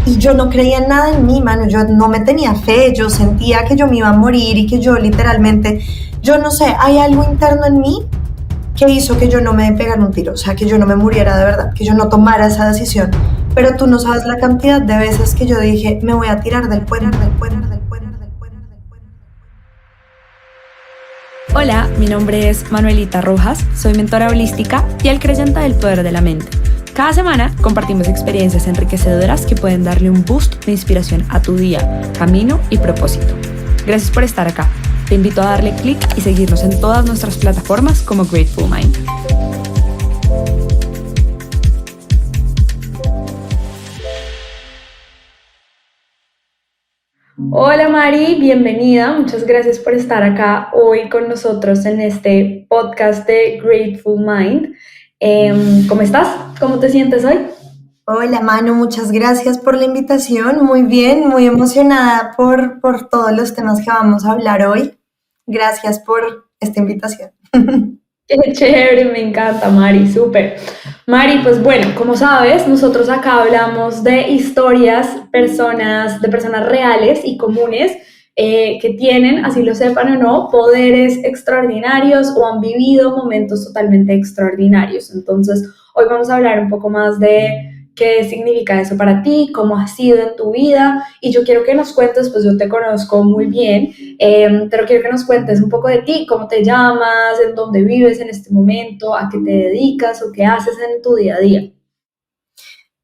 Y yo no creía en nada en mí, mano, yo no me tenía fe, yo sentía que yo me iba a morir y que yo literalmente, yo no sé, hay algo interno en mí que hizo que yo no me pegara un tiro, o sea, que yo no me muriera de verdad, que yo no tomara esa decisión. Pero tú no sabes la cantidad de veces que yo dije, me voy a tirar del puente, del puente, del puente, del puente, del puente. Hola, mi nombre es Manuelita Rojas, soy mentora holística y fiel creyente del poder de la mente. Cada semana compartimos experiencias enriquecedoras que pueden darle un boost de inspiración a tu día, camino y propósito. Gracias por estar acá. Te invito a darle clic y seguirnos en todas nuestras plataformas como Grateful Mind. Hola Mari, bienvenida. Muchas gracias por estar acá hoy con nosotros en este podcast de Grateful Mind. ¿Cómo estás? ¿Cómo te sientes hoy? Hola Manu, muchas gracias por la invitación, muy bien, muy emocionada por todos los temas que vamos a hablar hoy. Gracias por esta invitación. Qué chévere, me encanta, Mari, súper. Mari, pues bueno, como sabes, nosotros acá hablamos de historias, de personas reales y comunes que tienen, así lo sepan o no, poderes extraordinarios o han vivido momentos totalmente extraordinarios. Entonces, hoy vamos a hablar un poco más de qué significa eso para ti, cómo ha sido en tu vida, y yo quiero que nos cuentes, pues yo te conozco muy bien, pero quiero que nos cuentes un poco de ti, cómo te llamas, en dónde vives en este momento, a qué te dedicas o qué haces en tu día a día.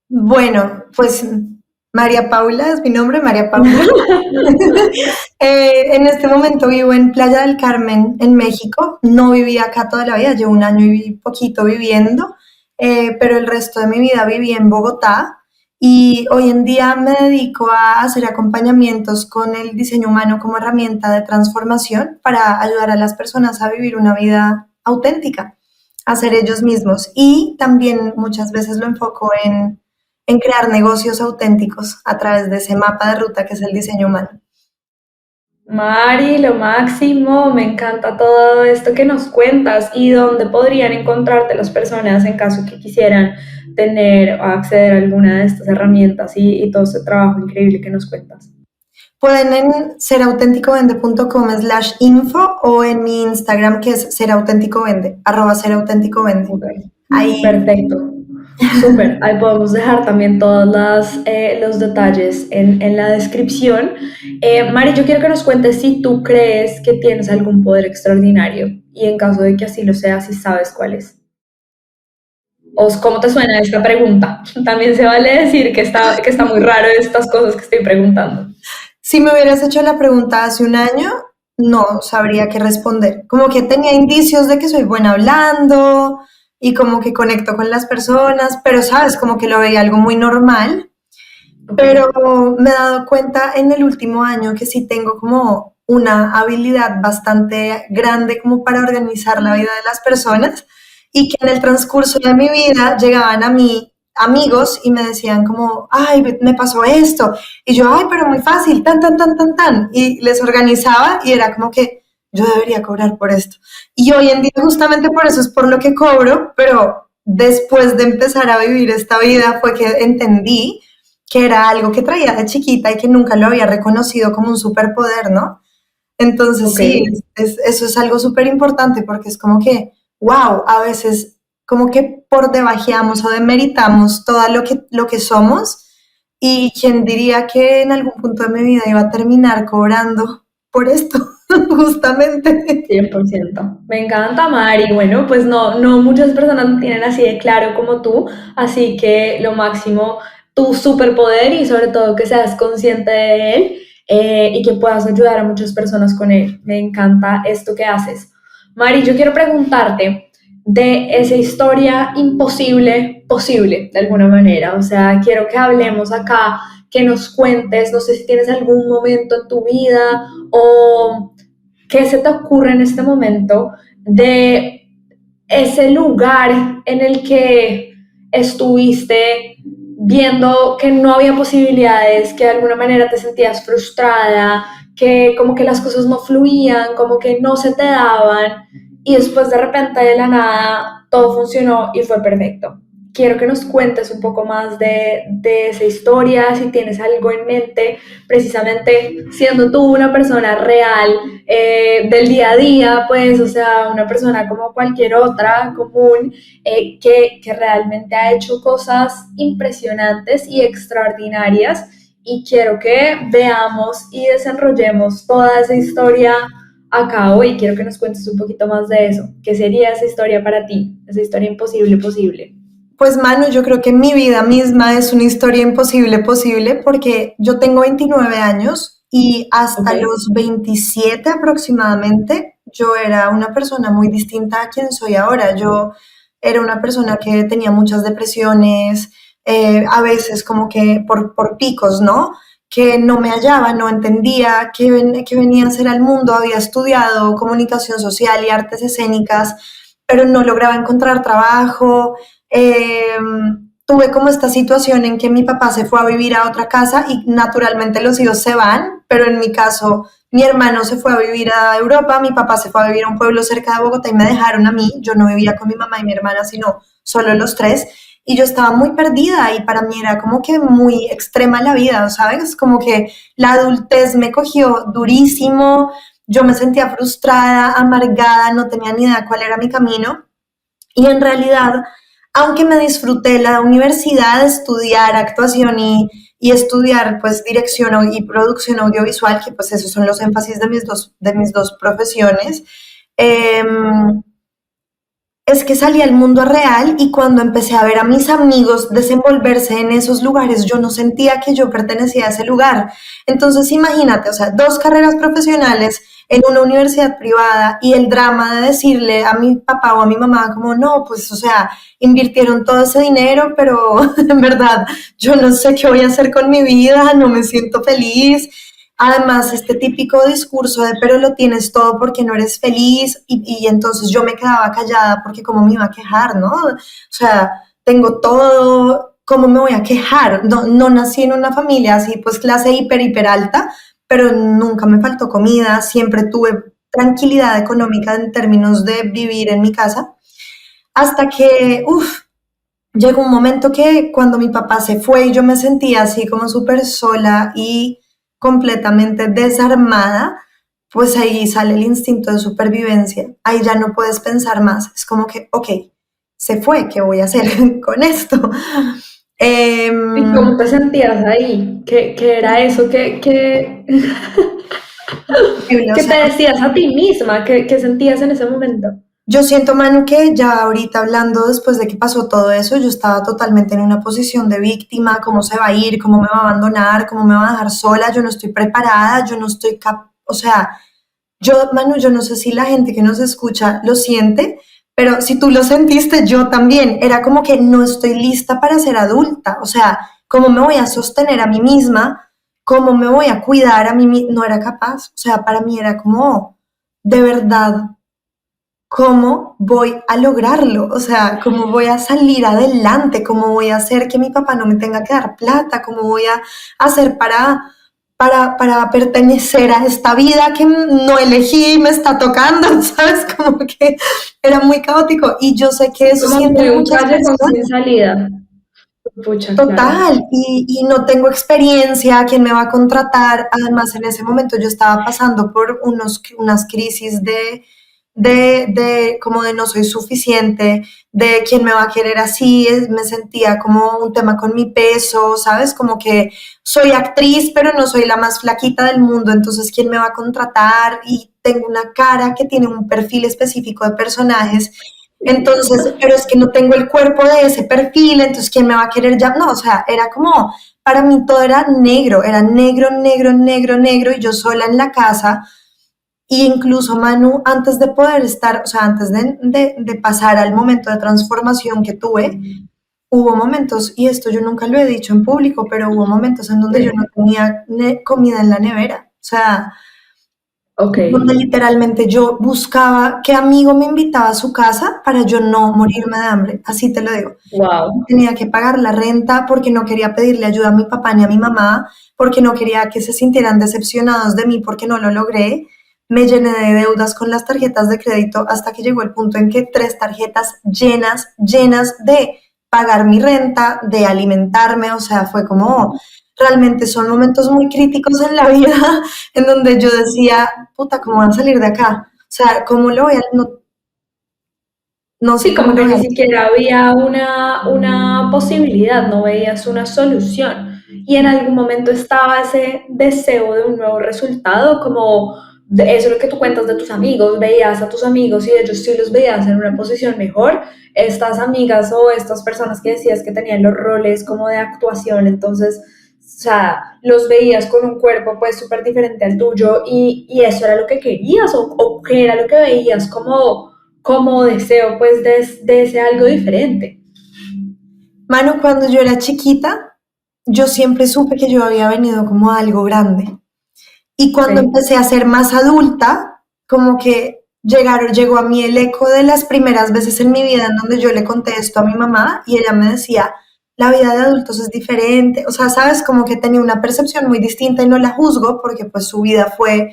Bueno, pues María Paula es mi nombre, María Paula. En este momento vivo en Playa del Carmen, en México. No viví acá toda la vida, llevo un año y poquito viviendo, pero el resto de mi vida viví en Bogotá y hoy en día me dedico a hacer acompañamientos con el diseño humano como herramienta de transformación para ayudar a las personas a vivir una vida auténtica, a ser ellos mismos. Y también muchas veces lo enfoco en crear negocios auténticos a través de ese mapa de ruta que es el diseño humano. Mari, lo máximo, me encanta todo esto que nos cuentas y dónde podrían encontrarte las personas en caso que quisieran tener o acceder a alguna de estas herramientas y todo este trabajo increíble que nos cuentas. Pueden en serauténticovende.com/info o en mi Instagram que es serauténticovende, @serauténticovende. Okay. Ahí, Perfecto, súper. Ahí podemos dejar también todos los detalles en la descripción. Mari, yo quiero que nos cuentes si tú crees que tienes algún poder extraordinario y en caso de que así lo sea, si sabes cuál es. ¿O cómo te suena esta pregunta? También se vale decir que está muy raro estas cosas que estoy preguntando. si me hubieras hecho la pregunta hace un año, no sabría qué responder. Como que tenía indicios de que soy buena hablando y como que conecto con las personas, pero sabes, como que lo veía algo muy normal. Okay. Pero me he dado cuenta en el último año que sí tengo como una habilidad bastante grande como para organizar la vida de las personas y que en el transcurso de mi vida llegaban a mí amigos y me decían como, ay, me pasó esto. Y yo, ay, pero muy fácil, tan, tan, tan, tan, tan. Y les organizaba y era como que yo debería cobrar por esto. Y hoy en día justamente por eso es por lo que cobro, pero después de empezar a vivir esta vida fue que entendí que era algo que traía de chiquita y que nunca lo había reconocido como un superpoder, ¿no? Entonces Ok. sí, eso es algo súper importante porque es como que, wow, a veces como que por debajeamos o demeritamos todo lo que somos y quién diría que en algún punto de mi vida iba a terminar cobrando por esto, justamente. 100%. Me encanta, Mari. Bueno, pues no muchas personas lo tienen así de claro como tú, así que lo máximo, tu superpoder y sobre todo que seas consciente de él y que puedas ayudar a muchas personas con él. Me encanta esto que haces. Mari, yo quiero preguntarte de esa historia imposible, posible, de alguna manera. O sea, quiero que hablemos acá, que nos cuentes, no sé si tienes algún momento en tu vida o ¿qué se te ocurre en este momento de ese lugar en el que estuviste viendo que no había posibilidades, que de alguna manera te sentías frustrada, que como que las cosas no fluían, como que no se te daban y después de repente de la nada todo funcionó y fue perfecto? quiero que nos cuentes un poco más de esa historia, si tienes algo en mente, precisamente siendo tú una persona real, del día a día, pues, o sea, una persona como cualquier otra, común, que realmente ha hecho cosas impresionantes y extraordinarias. Y quiero que veamos y desenrollemos toda esa historia a cabo y quiero que nos cuentes un poquito más de eso. ¿Qué sería esa historia para ti? Esa historia imposible posible. Pues Manu, yo creo que mi vida misma es una historia imposible posible porque yo tengo 29 años y ¿Ok? hasta los 27 aproximadamente yo era una persona muy distinta a quien soy ahora. Yo era una persona que tenía muchas depresiones, a veces como que por picos, ¿no? Que no me hallaba, no entendía qué venía a hacer al mundo, había estudiado comunicación social y artes escénicas, pero no lograba encontrar trabajo. eh, Tuve como esta situación en que mi papá se fue a vivir a otra casa y naturalmente los hijos se van, pero en mi caso mi hermano se fue a vivir a Europa, mi papá se fue a vivir a un pueblo cerca de Bogotá y me dejaron a mí. Yo no vivía con mi mamá y mi hermana, sino solo los tres. Y yo estaba muy perdida y para mí era como que muy extrema la vida, ¿sabes? Como que la adultez me cogió durísimo, yo me sentía frustrada, amargada, no tenía ni idea cuál era mi camino. Y en realidad, aunque me disfruté la universidad, estudiar actuación y estudiar pues dirección y producción audiovisual, que pues esos son los énfasis de mis dos profesiones, eh, es que salí al mundo real y cuando empecé a ver a mis amigos desenvolverse en esos lugares, yo no sentía que yo pertenecía a ese lugar. Entonces imagínate, o sea, dos carreras profesionales en una universidad privada y el drama de decirle a mi papá o a mi mamá como, no, pues, o sea, invirtieron todo ese dinero, pero en verdad yo no sé qué voy a hacer con mi vida, no me siento feliz. Además, este típico discurso de, pero lo tienes todo porque no eres feliz, y entonces yo me quedaba callada porque cómo me iba a quejar, ¿no? O sea, tengo todo, ¿cómo me voy a quejar? No, no nací en una familia así, pues clase hiper alta, pero nunca me faltó comida, siempre tuve tranquilidad económica en términos de vivir en mi casa, hasta que, uff, llegó un momento que cuando mi papá se fue y yo me sentía así como súper sola y completamente desarmada, pues ahí sale el instinto de supervivencia. Ahí ya no puedes pensar más. Es como que, ok, se fue, ¿qué voy a hacer con esto? Eh, ¿Y cómo te sentías ahí? ¿Qué era eso? o ¿Qué sea, te decías a ti misma? ¿Qué sentías en ese momento? yo siento, Manu, que ya ahorita hablando después de que pasó todo eso, yo estaba totalmente en una posición de víctima, cómo se va a ir, cómo me va a abandonar, cómo me va a dejar sola, yo no estoy preparada, yo no estoy o sea, yo, Manu, yo no sé si la gente que nos escucha lo siente, pero si tú lo sentiste, yo también. Era como que no estoy lista para ser adulta. O sea, ¿cómo me voy a sostener a mí misma? ¿Cómo me voy a cuidar a mí misma? No era capaz. O sea, para mí era como, de verdad, ¿cómo voy a lograrlo? O sea, ¿cómo voy a salir adelante? ¿Cómo voy a hacer que mi papá no me tenga que dar plata? ¿Cómo voy a hacer para pertenecer a esta vida que no elegí y me está tocando? ¿Sabes? Como que era muy caótico y yo sé que eso Como sienten muy un muchas callejón sin personas. salida. Pucha, claro. Total, y no tengo experiencia, ¿quién me va a contratar? Además, en ese momento yo estaba pasando por unas crisis de como de no soy suficiente, de quién me va a querer así, me sentía como un tema con mi peso, ¿sabes? Como que soy actriz, pero no soy la más flaquita del mundo, entonces ¿quién me va a contratar? Y tengo una cara que tiene un perfil específico de personajes, entonces, pero es que no tengo el cuerpo de ese perfil, entonces ¿quién me va a querer ya? No, o sea, era como, para mí todo era negro, negro, negro, negro, y yo sola en la casa. Y incluso Manu, antes de poder estar, o sea, antes de pasar al momento de transformación que tuve, hubo momentos, y esto yo nunca lo he dicho en público, pero hubo momentos en donde yo no Sí. tenía comida en la nevera. O sea, Ok. donde literalmente yo buscaba qué amigo me invitaba a su casa para yo no morirme de hambre, así te lo digo. Wow. Tenía que pagar la renta porque no quería pedirle ayuda a mi papá ni a mi mamá, porque no quería que se sintieran decepcionados de mí porque no lo logré. Me llené de deudas con las tarjetas de crédito hasta que llegó el punto en que 3 tarjetas llenas, llenas de pagar mi renta, de alimentarme, o sea, fue como, realmente son momentos muy críticos en la vida en donde yo decía, puta, ¿cómo voy a salir de acá? O sea, ¿cómo lo voy a, no, no sé Sí, cómo como lo que voy a ni hacer? siquiera había una posibilidad, no veías una solución. Y en algún momento estaba ese deseo de un nuevo resultado, como eso es lo que tú cuentas de tus amigos, veías a tus amigos y ellos sí los veías en una posición mejor. Estas amigas o estas personas que decías que tenían los roles como de actuación, entonces, o sea, los veías con un cuerpo pues súper diferente al tuyo y eso era lo que querías o qué era lo que veías como deseo pues de ese algo diferente. Mano, cuando yo era chiquita, yo siempre supe que yo había venido como a algo grande. Y cuando Ok, empecé a ser más adulta, como que llegó a mí el eco de las primeras veces en mi vida en donde yo le conté esto a mi mamá y ella me decía, la vida de adultos es diferente. O sea, sabes, como que tenía una percepción muy distinta y no la juzgo porque pues su vida fue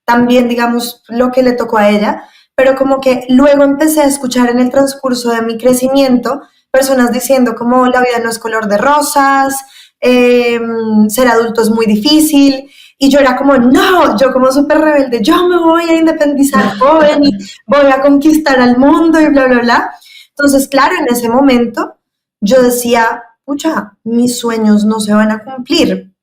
también, digamos, lo que le tocó a ella. Pero como que luego empecé a escuchar en el transcurso de mi crecimiento personas diciendo como la vida no es color de rosas, eh, ser adulto es muy difícil. Y yo era como, no, yo como súper rebelde, yo me voy a independizar joven y voy a conquistar al mundo y bla, bla, bla. Entonces, claro, en ese momento yo decía, pucha, mis sueños no se van a cumplir.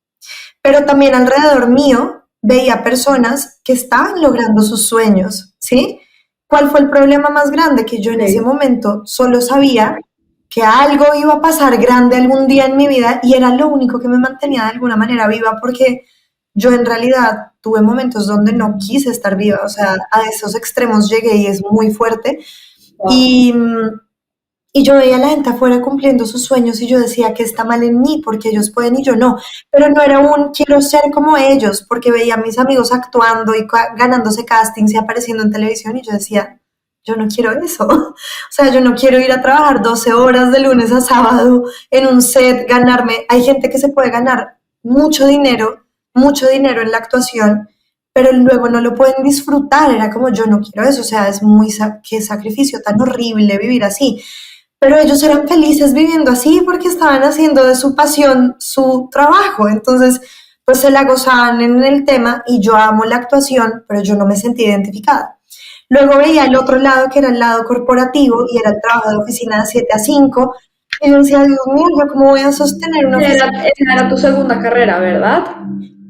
Pero también alrededor mío veía personas que estaban logrando sus sueños, ¿sí? ¿Cuál fue el problema más grande? Que yo en ese ok. momento solo sabía que algo iba a pasar grande algún día en mi vida y era lo único que me mantenía de alguna manera viva porque yo en realidad tuve momentos donde no quise estar viva, o sea, a esos extremos llegué y es muy fuerte. Wow. Y, y yo veía a la gente afuera cumpliendo sus sueños y yo decía que está mal en mí porque ellos pueden y yo no. Pero no era un quiero ser como ellos porque veía a mis amigos actuando y ganándose castings y apareciendo en televisión y yo decía, yo no quiero eso. O sea, yo no quiero ir a trabajar 12 horas de lunes a sábado en un set, ganarme. Hay gente que se puede ganar mucho dinero en la actuación, pero luego no lo pueden disfrutar. Era como yo no quiero eso. O sea, es muy, qué sacrificio tan horrible vivir así. Pero ellos eran felices viviendo así porque estaban haciendo de su pasión su trabajo. Entonces, pues se la gozaban en el tema y yo amo la actuación, pero yo no me sentí identificada. Luego veía el otro lado, que era el lado corporativo, y era el trabajo de oficina de 7 a 5. Y yo decía, Dios mío, ¿yo cómo voy a sostener una oficina? Esa era tu segunda carrera, ¿verdad?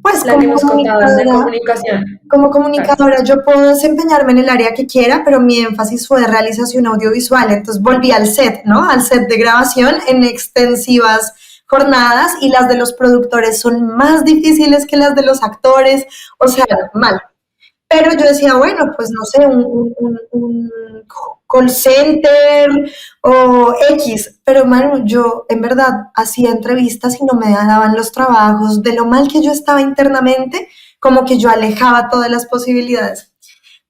Pues La que nos contabas de comunicación. como Claro. comunicadora yo puedo desempeñarme en el área que quiera, pero mi énfasis fue de realización audiovisual. Entonces volví al set, ¿no? Al set de grabación en extensivas jornadas y las de los productores son más difíciles que las de los actores. O sea, mal. Pero yo decía, bueno, pues no sé, un call center o X, pero mano, yo en verdad hacía entrevistas y no me daban los trabajos, de lo mal que yo estaba internamente, como que yo alejaba todas las posibilidades.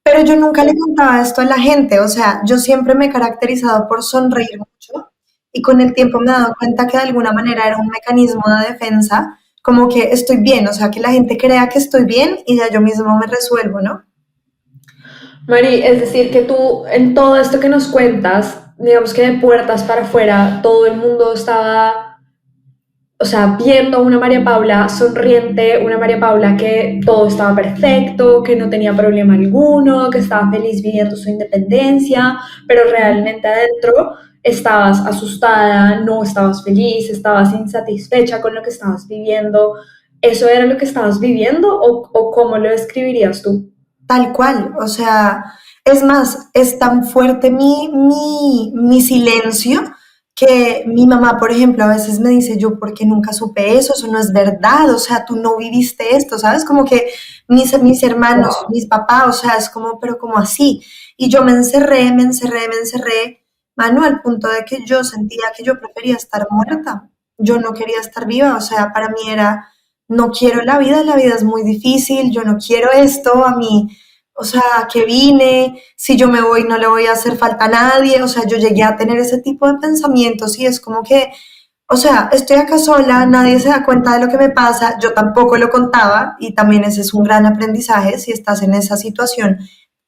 Pero yo nunca le contaba esto a la gente, o sea, yo siempre me he caracterizado por sonreír mucho y con el tiempo me he dado cuenta que de alguna manera era un mecanismo de defensa, como que estoy bien, o sea, que la gente crea que estoy bien y ya yo mismo me resuelvo, ¿no? Mari, es decir, que tú en todo esto que nos cuentas, digamos que de puertas para afuera, todo el mundo estaba, o sea, viendo a una María Paula sonriente, una María Paula que todo estaba perfecto, que no tenía problema alguno, que estaba feliz viviendo su independencia, pero realmente adentro estabas asustada, no estabas feliz, estabas insatisfecha con lo que estabas viviendo. ¿Eso era lo que estabas viviendo o cómo lo describirías tú? Tal cual, o sea, es más, es tan fuerte mi silencio que mi mamá, por ejemplo, a veces me dice, yo, ¿por qué nunca supe eso? Eso no es verdad, o sea, tú no viviste esto, ¿sabes? Como que mis hermanos, Wow. mis papás, o sea, es como, pero como así. Y yo me encerré, Manu, al punto de que yo sentía que yo prefería estar muerta. Yo no quería estar viva, o sea, para mí era, no quiero la vida es muy difícil, yo no quiero esto, a mí o sea, que vine, si yo me voy no le voy a hacer falta a nadie, o sea, yo llegué a tener ese tipo de pensamientos y es como que, o sea, estoy acá sola, nadie se da cuenta de lo que me pasa, yo tampoco lo contaba y también ese es un gran aprendizaje, si estás en esa situación,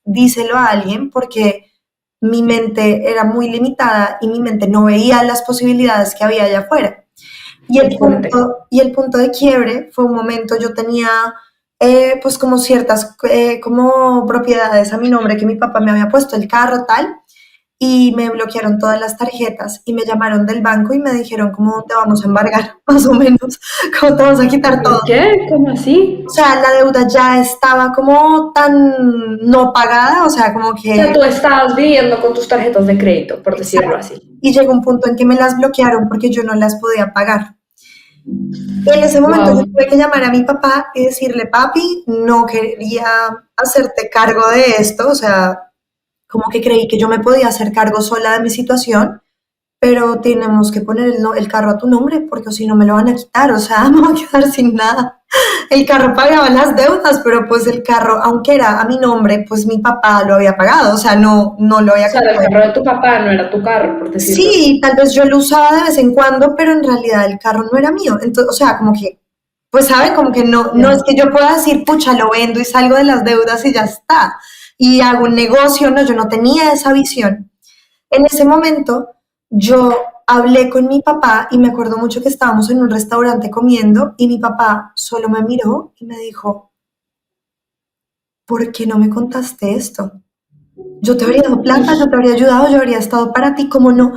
díselo a alguien porque mi mente era muy limitada y mi mente no veía las posibilidades que había allá afuera. Qué fuerte. Y el punto de quiebre fue un momento, yo tenía pues como ciertas como propiedades a mi nombre que mi papá me había puesto, el carro tal, y me bloquearon todas las tarjetas y me llamaron del banco y me dijeron cómo te vamos a embargar, más o menos, cómo te vamos a quitar todo. ¿Por qué? ¿Cómo así? O sea, la deuda ya estaba como tan no pagada, o sea, como O sea, que... tú estabas viviendo con tus tarjetas de crédito, por decirlo Exacto. así. Y llegó un punto en que me las bloquearon porque yo no las podía pagar. En ese momento yo Wow. tuve que llamar a mi papá y decirle, papi, no quería hacerte cargo de esto, o sea, como que creí que yo me podía hacer cargo sola de mi situación, pero tenemos que poner el carro a tu nombre porque si no me lo van a quitar, o sea, me voy a quedar sin nada. El carro pagaba las deudas, pero pues el carro, aunque era a mi nombre, pues mi papá lo había pagado, o sea, no lo O había sea, el comprado. carro de tu papá no era tu carro, por decirlo así. Sí, tal vez yo lo usaba de vez en cuando, pero en realidad el carro no era mío. Entonces, o sea, como que, pues sabe, como que no es Ya. que yo pueda decir, pucha, lo vendo y salgo de las deudas y ya está. Y hago un negocio, no, yo no tenía esa visión. En ese momento, yo hablé con mi papá y me acuerdo mucho que estábamos en un restaurante comiendo y mi papá solo me miró y me dijo, ¿por qué no me contaste esto? Yo te habría dado plata, yo te habría ayudado, yo habría estado para ti, ¿cómo no?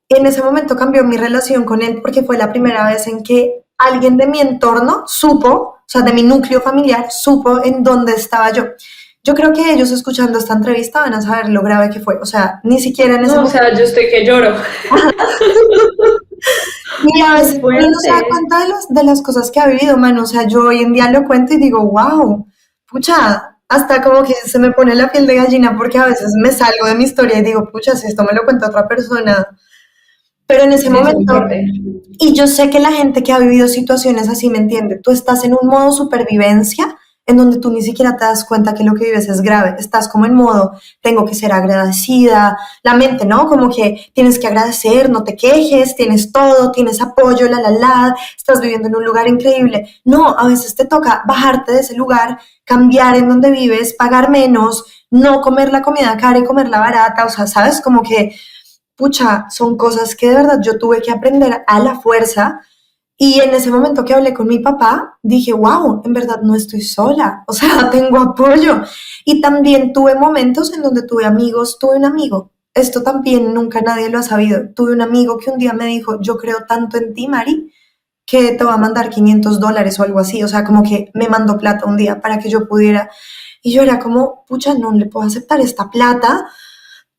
En ese momento cambió mi relación con él porque fue la primera vez en que alguien de mi entorno supo, o sea, de mi núcleo familiar, supo en dónde estaba yo. Yo creo que ellos escuchando esta entrevista van a saber lo grave que fue. O sea, ni siquiera en ese No, o momento. sea, yo estoy que lloro. Y a Qué veces uno no se da fuerte. cuenta de las cosas que ha vivido, mano. O sea, yo hoy en día lo cuento y digo, wow, pucha, hasta como que se me pone la piel de gallina porque a veces me salgo de mi historia y digo, pucha, si esto me lo cuenta otra persona. Pero en ese Sí, es muy momento, fuerte. y yo sé que la gente que ha vivido situaciones así me entiende, tú estás en un modo supervivencia en donde tú ni siquiera te das cuenta que lo que vives es grave, estás como en modo, tengo que ser agradecida, la mente, ¿no? Como que tienes que agradecer, no te quejes, tienes todo, tienes apoyo, estás viviendo en un lugar increíble. No, a veces te toca bajarte de ese lugar, cambiar en donde vives, pagar menos, no comer la comida cara y comer la barata, o sea, ¿sabes? Como que pucha, son cosas que de verdad yo tuve que aprender a la fuerza. Y en ese momento que hablé con mi papá, dije, wow, en verdad no estoy sola, o sea, tengo apoyo. Y también tuve momentos en donde tuve amigos, tuve un amigo, esto también nunca nadie lo ha sabido, tuve un amigo que un día me dijo, yo creo tanto en ti, Mari, que te va a mandar $500 o algo así, o sea, como que me mandó plata un día para que yo pudiera. Y yo era como, pucha, no le puedo aceptar esta plata,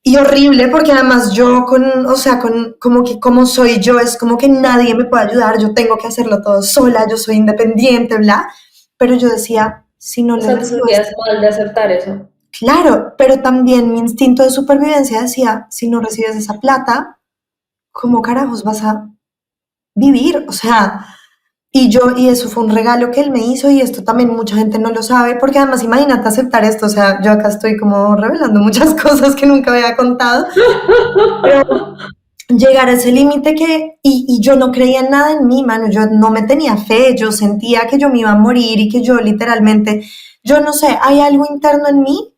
y horrible porque además yo con, o sea, con como que como soy yo, es como que nadie me puede ayudar, yo tengo que hacerlo todo sola, yo soy independiente, bla. Pero yo decía, si no O le sea, te recibo esto, sentías mal de aceptar eso. claro, pero también mi instinto de supervivencia decía, si no recibes esa plata, ¿cómo carajos vas a vivir? O sea, y eso fue un regalo que él me hizo y esto también mucha gente no lo sabe, porque además imagínate aceptar esto, o sea, yo acá estoy como revelando muchas cosas que nunca había contado, pero llegar a ese límite y yo no creía en nada en mí, mano, yo no me tenía fe, yo sentía que yo me iba a morir y que yo literalmente, yo no sé, hay algo interno en mí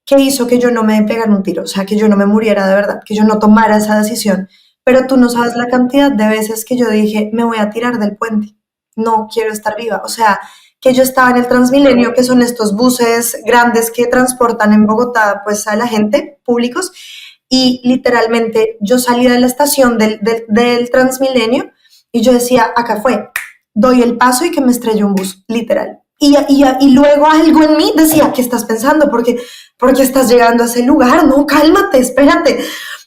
que hizo que yo no me pegara un tiro, o sea, que yo no me muriera de verdad, que yo no tomara esa decisión. Pero tú no sabes la cantidad de veces que yo dije, me voy a tirar del puente, no quiero estar viva. O sea, que yo estaba en el Transmilenio, que son estos buses grandes que transportan en Bogotá, pues a la gente, públicos, y literalmente yo salí de la estación del Transmilenio y yo decía, acá fue, doy el paso y que me estrelle un bus, literal. Y luego algo en mí decía, ¿qué estás pensando? Porque estás llegando a ese lugar, no, cálmate, espérate.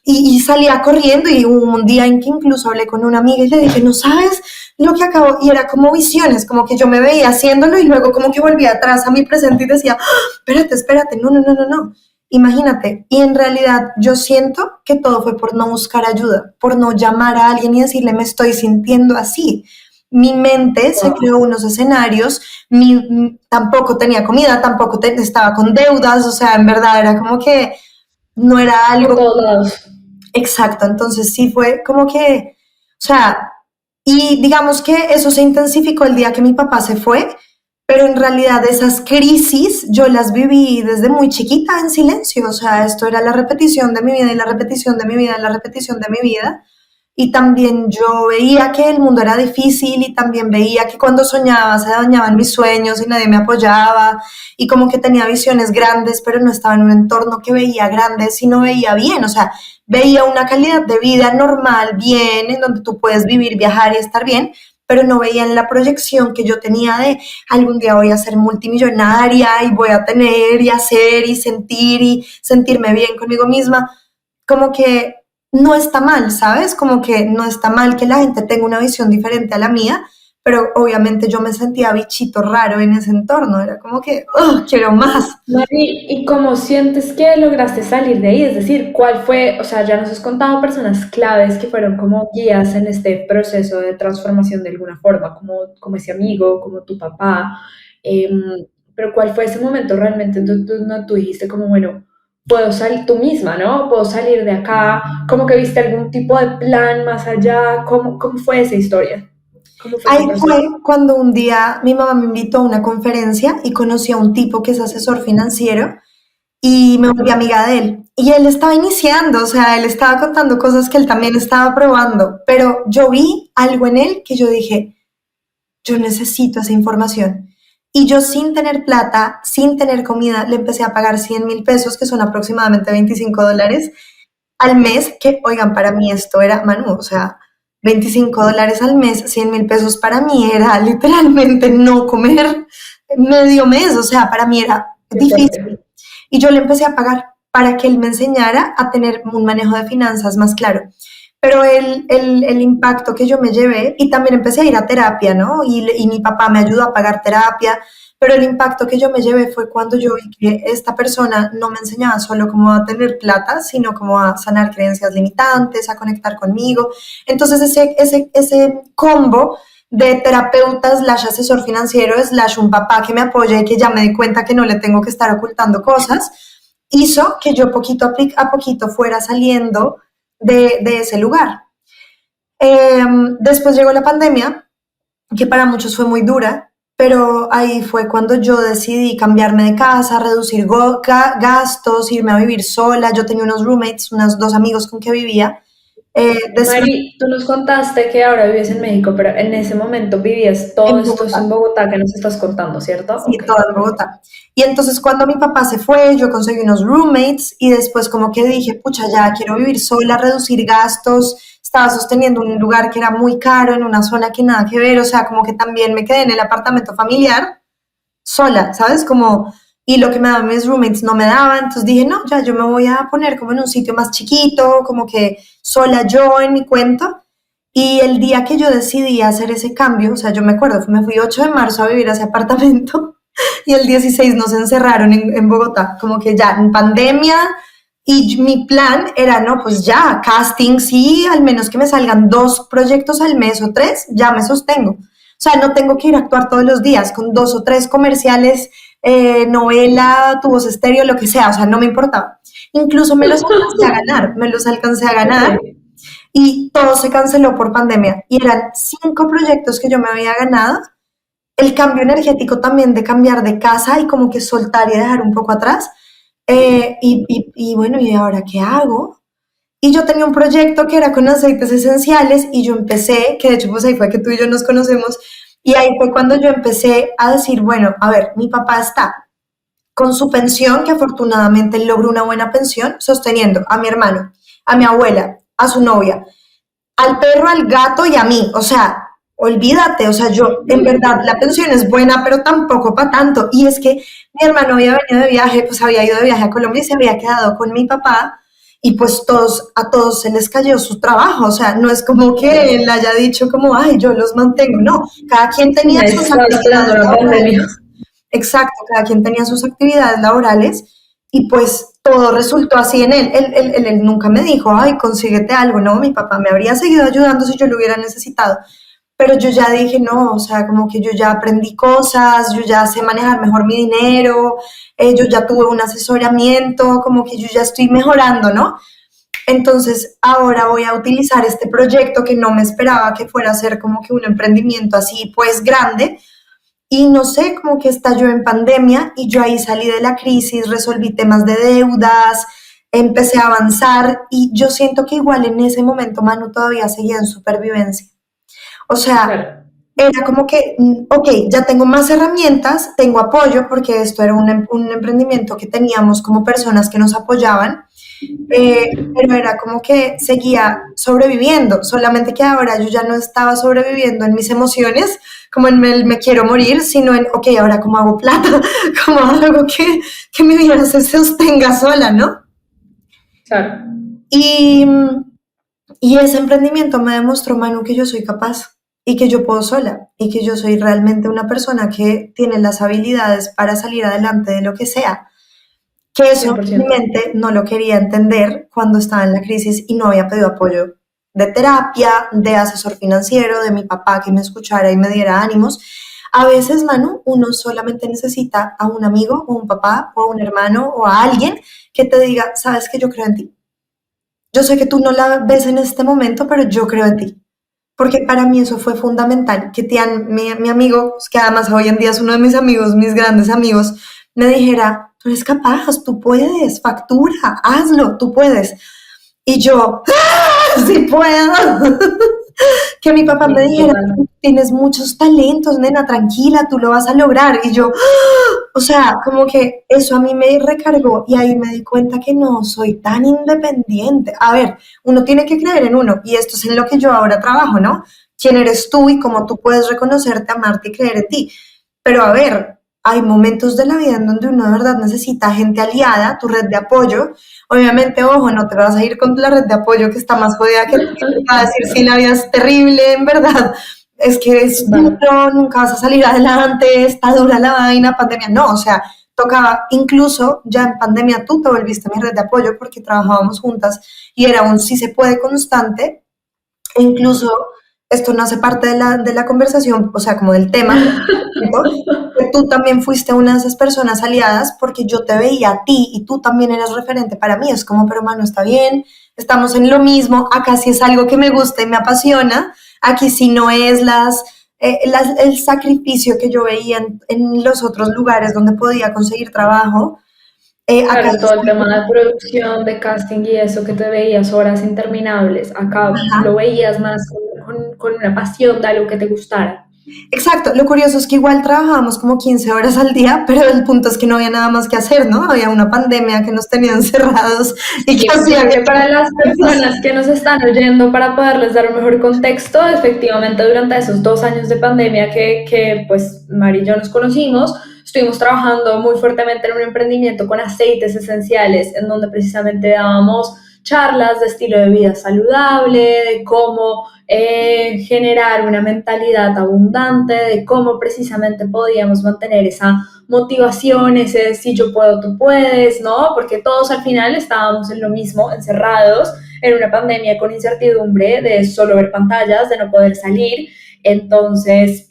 Y salía corriendo y hubo un día en que incluso hablé con una amiga y le dije, no sabes lo que acabo, y era como visiones, como que yo me veía haciéndolo y luego como que volvía atrás a mi presente y decía, espérate, no. Imagínate, y en realidad yo siento que todo fue por no buscar ayuda, por no llamar a alguien y decirle me estoy sintiendo así. Mi mente se Wow. creó unos escenarios, tampoco tenía comida, tampoco estaba con deudas, o sea, en verdad era como que no era Por algo todos lados. exacto, entonces sí fue como que, o sea, y digamos que eso se intensificó el día que mi papá se fue, pero en realidad esas crisis yo las viví desde muy chiquita en silencio, o sea, esto era la repetición de mi vida y la repetición de mi vida y la repetición de mi vida. Y también yo veía que el mundo era difícil y también veía que cuando soñaba se dañaban mis sueños y nadie me apoyaba y como que tenía visiones grandes, pero no estaba en un entorno que veía grande, sino veía bien, o sea, veía una calidad de vida normal, bien, en donde tú puedes vivir, viajar y estar bien, pero no veía en la proyección que yo tenía de algún día voy a ser multimillonaria y voy a tener y hacer y sentirme bien conmigo misma. Como que no está mal, ¿sabes? Como que no está mal que la gente tenga una visión diferente a la mía, pero obviamente yo me sentía bichito raro en ese entorno, era como que, oh, quiero más. Mari, ¿y cómo sientes que lograste salir de ahí? Es decir, ¿cuál fue, o sea, ya nos has contado personas claves que fueron como guías en este proceso de transformación de alguna forma, como ese amigo, como tu papá, em, pero ¿cuál fue ese momento realmente en donde tú dijiste como, bueno, puedo salir tú misma, ¿no? Puedo salir de acá, como que viste algún tipo de plan más allá, ¿cómo fue esa historia? ¿Cómo fue ese Ahí proceso? fue cuando un día mi mamá me invitó a una conferencia y conocí a un tipo que es asesor financiero y me volví amiga de él. Y él estaba iniciando, o sea, él estaba contando cosas que él también estaba probando, pero yo vi algo en él que yo dije, yo necesito esa información. Y yo sin tener plata, sin tener comida, le empecé a pagar 100.000 pesos, que son aproximadamente $25 al mes, que oigan, para mí esto era, Manu, o sea, $25 al mes, 100.000 pesos para mí era literalmente no comer medio mes, o sea, para mí era Qué fuerte. difícil. Y yo le empecé a pagar para que él me enseñara a tener un manejo de finanzas más claro. Pero el impacto que yo me llevé, y también empecé a ir a terapia, ¿no? Y mi papá me ayudó a pagar terapia, pero el impacto que yo me llevé fue cuando yo vi que esta persona no me enseñaba solo cómo a tener plata, sino cómo a sanar creencias limitantes, a conectar conmigo. Entonces ese combo de terapeuta slash asesor financiero slash un papá que me apoya y que ya me di cuenta que no le tengo que estar ocultando cosas, hizo que yo poquito a poquito fuera saliendo de ese lugar. Después llegó la pandemia, que para muchos fue muy dura, pero ahí fue cuando yo decidí cambiarme de casa, reducir gastos, irme a vivir sola. Yo tenía unos roommates, unos dos amigos con que vivía. Decidí Mari, tú nos contaste que ahora vives en México, pero en ese momento vivías todo en esto es Bogotá. en Bogotá que nos estás contando, ¿cierto? Sí, Ok. todo en Bogotá. Y entonces cuando mi papá se fue, yo conseguí unos roommates y después como que dije, pucha, ya quiero vivir sola, reducir gastos. Estaba sosteniendo un lugar que era muy caro en una zona que nada que ver, o sea, como que también me quedé en el apartamento familiar sola, ¿sabes? Como, y lo que me daban mis roommates no me daban, entonces dije, no, ya yo me voy a poner como en un sitio más chiquito, como que sola yo en mi cuento. Y el día que yo decidí hacer ese cambio, o sea, yo me acuerdo, me fui 8 de marzo a vivir a ese apartamento y el 16 nos encerraron en Bogotá, como que ya en pandemia, y mi plan era, no, pues ya, casting, sí, al menos que me salgan 2 proyectos al mes o 3, ya me sostengo. O sea, no tengo que ir a actuar todos los días con 2 o 3 comerciales, novela, tu voz estéreo, lo que sea, o sea, no me importaba. Incluso me los alcancé a Ok. ganar y todo se canceló por pandemia. Y eran 5 proyectos que yo me había ganado. El cambio energético también de cambiar de casa y como que soltar y dejar un poco atrás. Y bueno, ¿y ahora qué hago? Y yo tenía un proyecto que era con aceites esenciales y yo empecé, que de hecho pues ahí fue que tú y yo nos conocemos, y ahí fue cuando yo empecé a decir, bueno, a ver, mi papá está con su pensión, que afortunadamente logró una buena pensión, sosteniendo a mi hermano, a mi abuela, a su novia, al perro, al gato y a mí. O sea, olvídate, o sea, yo, en verdad, la pensión es buena, pero tampoco para tanto. Y es que mi hermano había venido de viaje, pues había ido de viaje a Colombia y se había quedado con mi papá. Y pues a todos se les cayó su trabajo, o sea, no es como que él haya dicho como, ay, yo los mantengo, no, cada quien Sí, tenía nadie sus estaba esperando actividades una pandemia. laborales. Exacto, cada quien tenía sus actividades laborales y pues todo resultó así en él. Él nunca me dijo, ay, consíguete algo, no, mi papá me habría seguido ayudando si yo lo hubiera necesitado. Pero yo ya dije, no, o sea, como que yo ya aprendí cosas, yo ya sé manejar mejor mi dinero, yo ya tuve un asesoramiento, como que yo ya estoy mejorando, ¿no? Entonces ahora voy a utilizar este proyecto que no me esperaba que fuera a ser como que un emprendimiento así, pues grande, y no sé, como que estalló en pandemia y yo ahí salí de la crisis, resolví temas de deudas, empecé a avanzar y yo siento que igual en ese momento Manu todavía seguía en supervivencia. O sea, Claro, era como que, ok, ya tengo más herramientas, tengo apoyo, porque esto era un emprendimiento que teníamos como personas que nos apoyaban, pero era como que seguía sobreviviendo, solamente que ahora yo ya no estaba sobreviviendo en mis emociones, como en el me quiero morir, sino en, ok, ahora cómo hago plata, cómo hago que mi vida se sostenga sola, ¿no? claro. Y, y ese emprendimiento me demostró, Manu, que yo soy capaz y que yo puedo sola y que yo soy realmente una persona que tiene las habilidades para salir adelante de lo que sea. Que eso mi 100%. mente no lo quería entender cuando estaba en la crisis y no había pedido apoyo de terapia, de asesor financiero, de mi papá que me escuchara y me diera ánimos. A veces, Manu, uno solamente necesita a un amigo o un papá o a un hermano o a alguien que te diga, sabes que yo creo en ti. Yo sé que tú no la ves en este momento, pero yo creo en ti. Porque para mí eso fue fundamental, que Tian, mi amigo, que además hoy en día es uno de mis amigos, mis grandes amigos, me dijera, tú eres capaz, tú puedes, factura, hazlo, tú puedes. Y yo, ¡ah, sí puedo! Que mi papá me Sí, dijera, total. tienes muchos talentos, nena, tranquila, tú lo vas a lograr. Y yo, o sea, como que eso a mí me recargó y ahí me di cuenta que no soy tan independiente. A ver, uno tiene que creer en uno y esto es en lo que yo ahora trabajo, ¿no? ¿Quién eres tú y cómo tú puedes reconocerte, amarte y creer en ti? Pero a ver, hay momentos de la vida en donde uno de verdad necesita gente aliada, tu red de apoyo. Obviamente, ojo, no te vas a ir con la red de apoyo que está más jodida que tú, te va a decir si la vida es terrible, en verdad. Es que es Total. duro, nunca vas a salir adelante, está dura la vaina, pandemia. No, o sea, tocaba, incluso ya en pandemia tú te volviste mi red de apoyo porque trabajábamos juntas y era un sí se puede constante. E incluso esto no hace parte de la conversación, o sea, como del tema, que tú también fuiste una de esas personas aliadas porque yo te veía a ti y tú también eras referente para mí. Es como, pero mano, está bien, estamos en lo mismo, acá sí es algo que me gusta y me apasiona, aquí sí no es el sacrificio que yo veía en los otros lugares donde podía conseguir trabajo. Acá Claro, sí todo el es tema de producción, de casting y eso que te veías horas interminables, acá lo algo. veías más con una pasión de algo que te gustara. Exacto, lo curioso es que igual trabajábamos como 15 horas al día, pero el punto es que no había nada más que hacer, ¿no? Había una pandemia que nos tenía encerrados y que Sí, yo hacía creo que... que para las personas que nos están oyendo, para poderles dar un mejor contexto, efectivamente durante esos 2 años de pandemia que pues Mari y yo nos conocimos, estuvimos trabajando muy fuertemente en un emprendimiento con aceites esenciales, en donde precisamente dábamos charlas de estilo de vida saludable, de cómo generar una mentalidad abundante, de cómo precisamente podíamos mantener esa motivación, ese si yo puedo, tú puedes, ¿no? Porque todos al final estábamos en lo mismo, encerrados en una pandemia con incertidumbre de solo ver pantallas, de no poder salir. Entonces,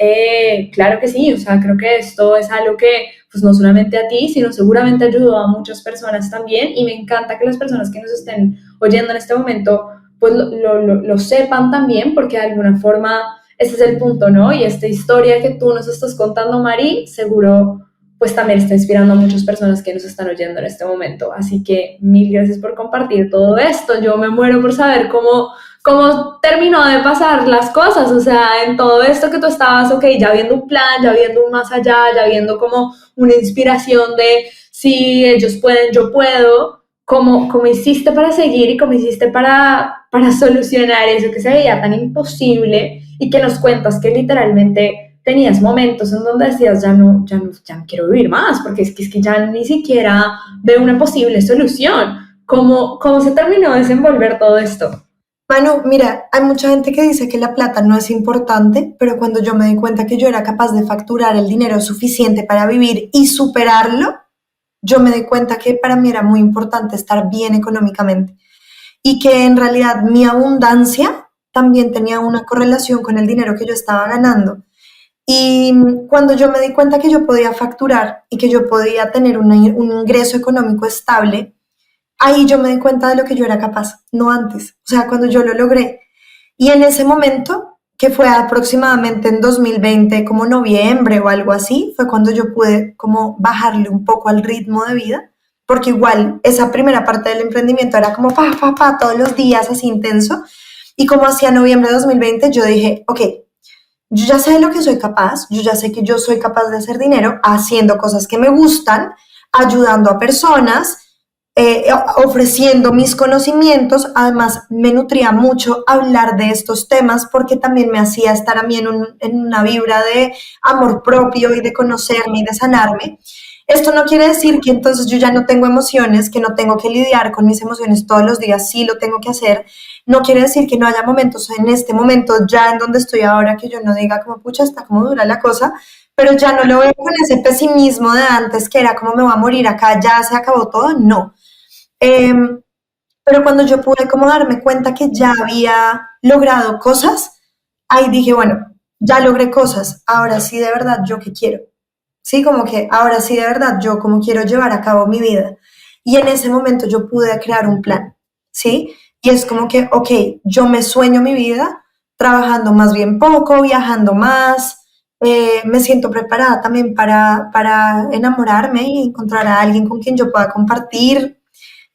claro que sí, o sea, creo que esto es algo que pues no solamente a ti, sino seguramente ayudó a muchas personas también y me encanta que las personas que nos estén oyendo en este momento pues lo sepan también porque de alguna forma ese es el punto, ¿no? Y esta historia que tú nos estás contando, Mari, seguro pues también está inspirando a muchas personas que nos están oyendo en este momento. Así que mil gracias por compartir todo esto. Yo me muero por saber cómo terminó de pasar las cosas, o sea, en todo esto que tú estabas, ok, ya viendo un plan, ya viendo un más allá, ya viendo como una inspiración de si ellos pueden, yo puedo, cómo hiciste para seguir y cómo hiciste para solucionar eso que se veía tan imposible y que nos cuentas que literalmente tenías momentos en donde decías, ya no quiero vivir más, porque es que ya ni siquiera veo una posible solución. ¿Cómo se terminó de desenvolver todo esto? Manu, mira, hay mucha gente que dice que la plata no es importante, pero cuando yo me di cuenta que yo era capaz de facturar el dinero suficiente para vivir y superarlo, yo me di cuenta que para mí era muy importante estar bien económicamente y que en realidad mi abundancia también tenía una correlación con el dinero que yo estaba ganando. Y cuando yo me di cuenta que yo podía facturar y que yo podía tener un ingreso económico estable, ahí yo me di cuenta de lo que yo era capaz, no antes. O sea, cuando yo lo logré. Y en ese momento que fue aproximadamente en 2020, como noviembre o algo así, fue cuando yo pude como bajarle un poco al ritmo de vida, porque igual esa primera parte del emprendimiento era como todos los días así intenso, y como hacia noviembre de 2020 yo dije, ok, yo ya sé de lo que soy capaz, yo ya sé que yo soy capaz de hacer dinero haciendo cosas que me gustan, ayudando a personas, ofreciendo mis conocimientos. Además, me nutría mucho hablar de estos temas porque también me hacía estar a mí en una vibra de amor propio y de conocerme y de sanarme. Esto no quiere decir que entonces yo ya no tengo emociones, que no tengo que lidiar con mis emociones todos los días, sí lo tengo que hacer. No quiere decir que no haya momentos en este momento, ya en donde estoy ahora, que yo no diga como, pucha, está como dura la cosa, pero ya no lo veo con ese pesimismo de antes, que era como me va a morir acá, ya se acabó todo, no. Eh, pero cuando yo pude como darme cuenta que ya había logrado cosas, ahí dije, bueno, ya logré cosas, ahora sí de verdad yo qué quiero. Sí, como que ahora sí de verdad yo como quiero llevar a cabo mi vida. Y en ese momento yo pude crear un plan, ¿sí? Y es como que, ok, yo me sueño mi vida trabajando más bien poco, viajando más, me siento preparada también para enamorarme y encontrar a alguien con quien yo pueda compartir.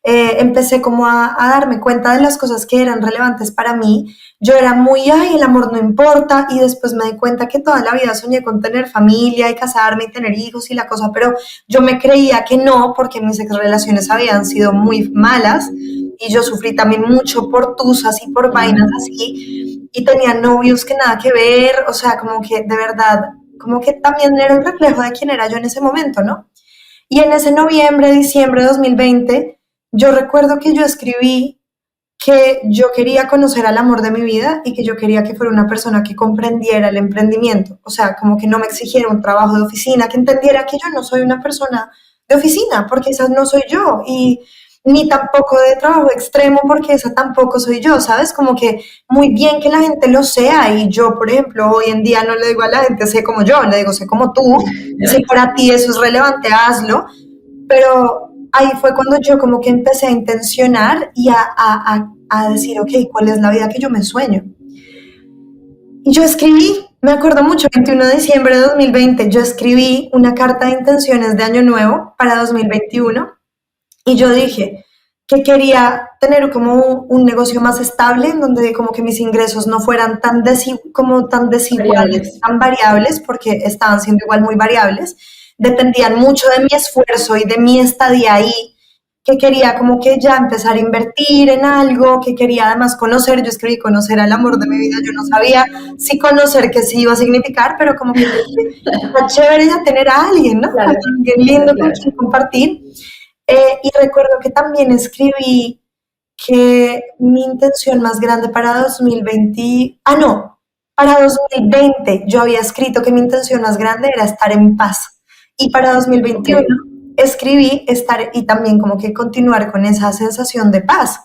Empecé como a darme cuenta de las cosas que eran relevantes para mí. Yo era muy, ay, el amor no importa, y después me di cuenta que toda la vida soñé con tener familia y casarme y tener hijos y la cosa, pero yo me creía que no, porque mis ex relaciones habían sido muy malas y yo sufrí también mucho por tusas y por vainas así, y tenía novios que nada que ver, o sea, como que de verdad, como que también era un reflejo de quién era yo en ese momento, ¿no? Y en ese noviembre, diciembre de 2020, yo recuerdo que yo escribí que yo quería conocer al amor de mi vida y que yo quería que fuera una persona que comprendiera el emprendimiento, o sea, como que no me exigiera un trabajo de oficina, que entendiera que yo no soy una persona de oficina, porque esa no soy yo, y ni tampoco de trabajo extremo, porque esa tampoco soy yo, ¿sabes? Como que muy bien que la gente lo sea, y yo, por ejemplo, hoy en día no le digo a la gente sé como yo, le digo sé como tú, y si para ti eso es relevante, hazlo, pero ahí fue cuando yo como que empecé a intencionar y a decir, ok, ¿cuál es la vida que yo me sueño? Y yo escribí, me acuerdo mucho, 21 de diciembre de 2020, yo escribí una carta de intenciones de Año Nuevo para 2021 y yo dije que quería tener como un negocio más estable, en donde como que mis ingresos no fueran tan, como tan desiguales, Variables. tan variables, porque estaban siendo igual muy variables, dependían mucho de mi esfuerzo y de mi estadía ahí, que quería como que ya empezar a invertir en algo, que quería además conocer, yo escribí conocer al amor de mi vida, yo no sabía si conocer qué sí iba a significar, pero como que está chévere ya tener a alguien, ¿no? Claro, Alguien claro, lindo con claro. quien compartir. Y recuerdo que también escribí que mi intención más grande para 2020, no, para 2020 yo había escrito que mi intención más grande era estar en paz. Y para Ok, 2021 escribí estar y también como que continuar con esa sensación de paz.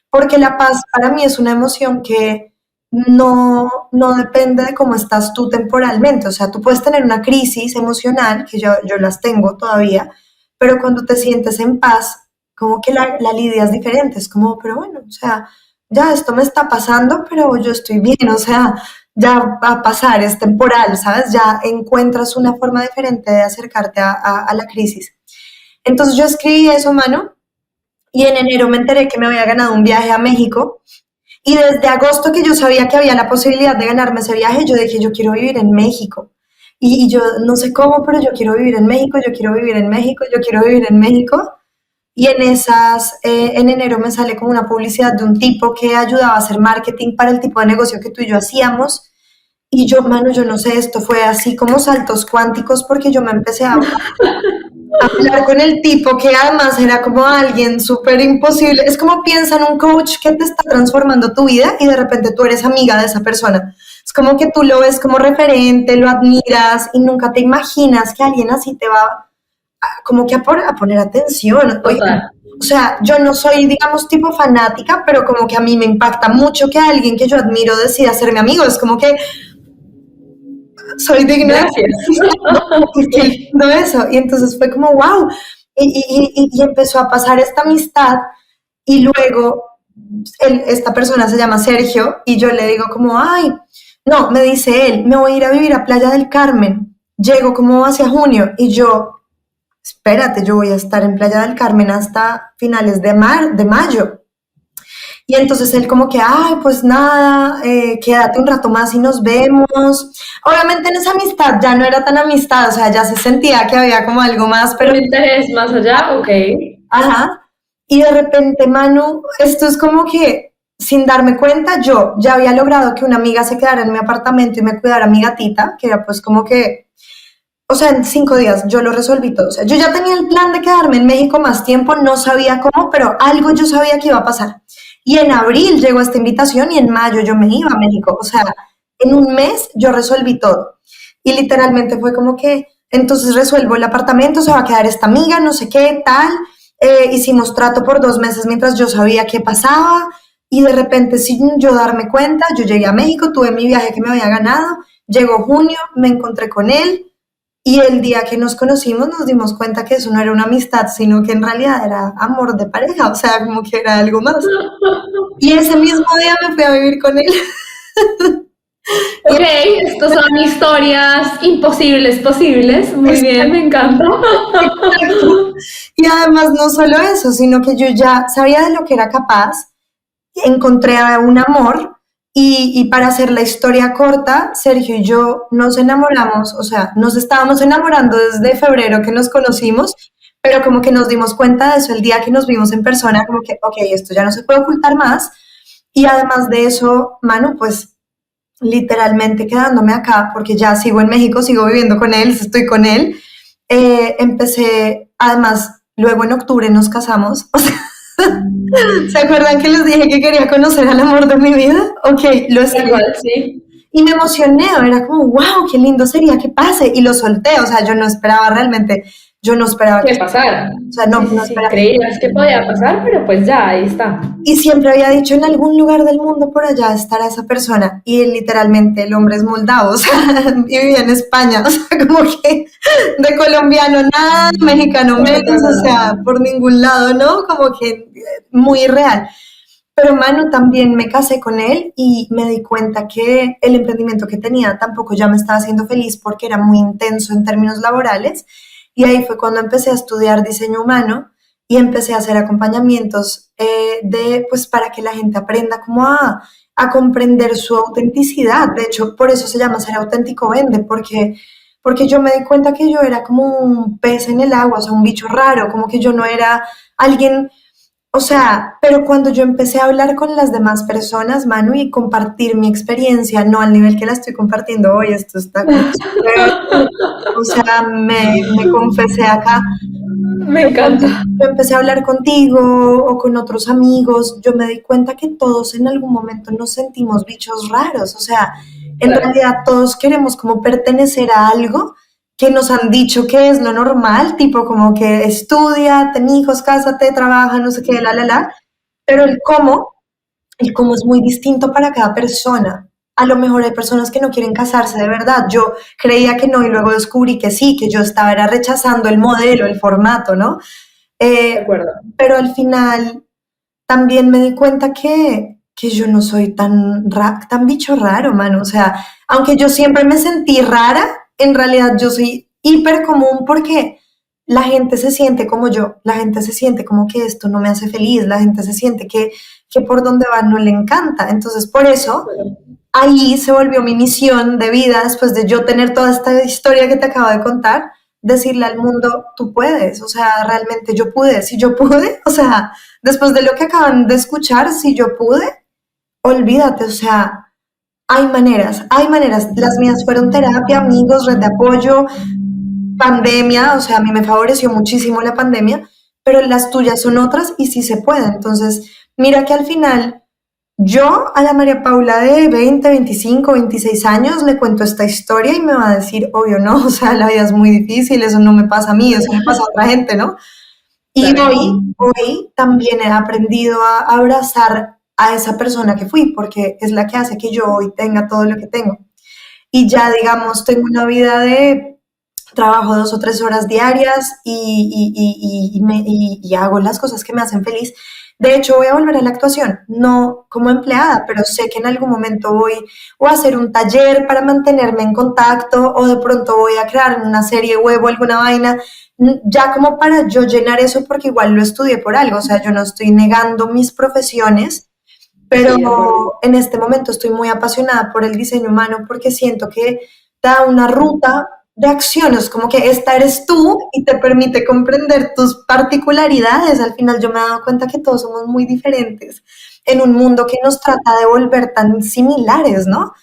Porque la paz para mí es una emoción que no depende de cómo estás tú temporalmente. O sea, tú puedes tener una crisis emocional, que yo las tengo todavía, pero cuando te sientes en paz, como que la lidias diferente. Es como, pero bueno, o sea, ya esto me está pasando, pero yo estoy bien, o sea, ya va a pasar, es temporal, ¿sabes? Ya encuentras una forma diferente de acercarte a la crisis. Entonces yo escribí eso, mano, y en enero me enteré que me había ganado un viaje a México. Y desde agosto que yo sabía que había la posibilidad de ganarme ese viaje, yo dije, yo quiero vivir en México. Y yo no sé cómo, pero yo quiero vivir en México, yo quiero vivir en México, yo quiero vivir en México. Y en enero me sale como una publicidad de un tipo que ayudaba a hacer marketing para el tipo de negocio que tú y yo hacíamos. Y yo, mano, yo no sé, esto fue así como saltos cuánticos porque yo me empecé a hablar con el tipo que además era como alguien súper imposible. Es como piensa en un coach que te está transformando tu vida y de repente tú eres amiga de esa persona. Es como que tú lo ves como referente, lo admiras y nunca te imaginas que alguien así te va como que a poner atención. Oigan, total. o sea, yo no soy, digamos, tipo fanática, pero como que a mí me impacta mucho que alguien que yo admiro decida ser mi amigo. Es como que soy digna de Gracias. qué lindo eso. Y entonces fue como, wow. Y empezó a pasar esta amistad y luego esta persona se llama Sergio y yo le digo como, ay, No, me dice él, me voy a ir a vivir a Playa del Carmen. Llego como hacia junio y yo, espérate, yo voy a estar en Playa del Carmen hasta finales de mayo. Y entonces él como que, ay, pues nada, quédate un rato más y nos vemos. Obviamente en esa amistad ya no era tan amistad, o sea, ya se sentía que había como algo más, pero Un interés más allá, ok. ajá. Y de repente, Manu, esto es como que sin darme cuenta, yo ya había logrado que una amiga se quedara en mi apartamento y me cuidara a mi gatita, que era pues como que, o sea, en 5 días yo lo resolví todo. O sea, yo ya tenía el plan de quedarme en México más tiempo, no sabía cómo, pero algo yo sabía que iba a pasar. Y en abril llegó esta invitación y en mayo yo me iba a México. O sea, en un mes yo resolví todo. Y literalmente fue como que, entonces resuelvo el apartamento, se va a quedar esta amiga, no sé qué, tal. Hicimos trato por 2 meses mientras yo sabía qué pasaba. Y de repente, sin yo darme cuenta, yo llegué a México, tuve mi viaje que me había ganado. Llegó junio, me encontré con él. Y el día que nos conocimos nos dimos cuenta que eso no era una amistad, sino que en realidad era amor de pareja, o sea, como que era algo más. Y ese mismo día me fui a vivir con él. Y Ok, estos son historias imposibles, posibles. Muy bien, me encanta. exacto. Y además no solo eso, sino que yo ya sabía de lo que era capaz, encontré a un amor y para hacer la historia corta, Sergio y yo nos enamoramos, o sea, nos estábamos enamorando desde febrero que nos conocimos, pero como que nos dimos cuenta de eso el día que nos vimos en persona, como que, ok, esto ya no se puede ocultar más. Y además de eso, Manu, pues literalmente quedándome acá, porque ya sigo en México, sigo viviendo con él, estoy con él. Empecé, además, luego en octubre nos casamos. O sea, ¿se acuerdan que les dije que quería conocer al amor de mi vida? Ok, lo Tal escribí. cual, sí. Y me emocioné, era como, wow, qué lindo sería que pase. Y lo solté, o sea, yo no esperaba realmente, yo no esperaba que, ¿Qué o pasara? sea, Sí, no, sí, no sí. esperaba. Creías que podía pasar, pero pues ya, ahí está. Y siempre había dicho en algún lugar del mundo por allá estará esa persona. Y él, literalmente el hombre es moldavo, o sea, y vivía en España, o sea, como que de colombiano nada, mexicano No se menos, puede o nada. sea, por ningún lado, ¿no? Como que muy real. Pero Manu, también me casé con él y me di cuenta que el emprendimiento que tenía tampoco ya me estaba haciendo feliz porque era muy intenso en términos laborales. Y ahí fue cuando empecé a estudiar diseño humano y empecé a hacer acompañamientos pues para que la gente aprenda cómo a comprender su autenticidad. De hecho, por eso se llama ser auténtico vende, porque yo me di cuenta que yo era como un pez en el agua, o sea, un bicho raro, como que yo no era alguien, o sea, pero cuando yo empecé a hablar con las demás personas, Manu, y compartir mi experiencia, no al nivel que la estoy compartiendo hoy, esto está como súper, o sea, me confesé acá, Me pero cuando encanta. yo empecé a hablar contigo o con otros amigos, yo me di cuenta que todos en algún momento nos sentimos bichos raros, o sea, en Claro. realidad todos queremos como pertenecer a algo que nos han dicho que es lo normal, tipo como que estudia, ten hijos, cásate, trabaja, no sé qué, la, pero el cómo es muy distinto para cada persona. A lo mejor hay personas que no quieren casarse de verdad. Yo creía que no y luego descubrí que sí, que yo estaba era rechazando el modelo, el formato, ¿no? De Eh, acuerdo. pero al final también me di cuenta que yo no soy tan bicho raro, mano. O sea, aunque yo siempre me sentí rara, en realidad yo soy hiper común porque la gente se siente como yo, la gente se siente como que esto no me hace feliz, la gente se siente que por donde va no le encanta. Entonces, por eso Claro. ahí se volvió mi misión de vida, después de yo tener toda esta historia que te acabo de contar, decirle al mundo, tú puedes, o sea, realmente yo pude, si yo pude, o sea, después de lo que acaban de escuchar, si yo pude, olvídate, o sea, hay maneras, las mías fueron terapia, amigos, red de apoyo, pandemia, o sea, a mí me favoreció muchísimo la pandemia, pero las tuyas son otras y sí se puede, entonces, mira que al final yo a la María Paula de 20, 25, 26 años le cuento esta historia y me va a decir, obvio, no, o sea, la vida es muy difícil, eso no me pasa a mí, eso le pasa a otra gente, ¿no? Y Claro. hoy también he aprendido a abrazar a esa persona que fui, porque es la que hace que yo hoy tenga todo lo que tengo. Y ya, digamos, tengo una vida de trabajo 2 o 3 horas diarias y hago las cosas que me hacen feliz. De hecho, voy a volver a la actuación, no como empleada, pero sé que en algún momento voy o a hacer un taller para mantenerme en contacto o de pronto voy a crear una serie web o alguna vaina, ya como para yo llenar eso porque igual lo estudié por algo, o sea, yo no estoy negando mis profesiones, pero Sí, de acuerdo. en este momento estoy muy apasionada por el diseño humano porque siento que da una ruta de acciones, como que esta eres tú y te permite comprender tus particularidades. Al final yo me he dado cuenta que todos somos muy diferentes en un mundo que nos trata de volver tan similares, ¿no?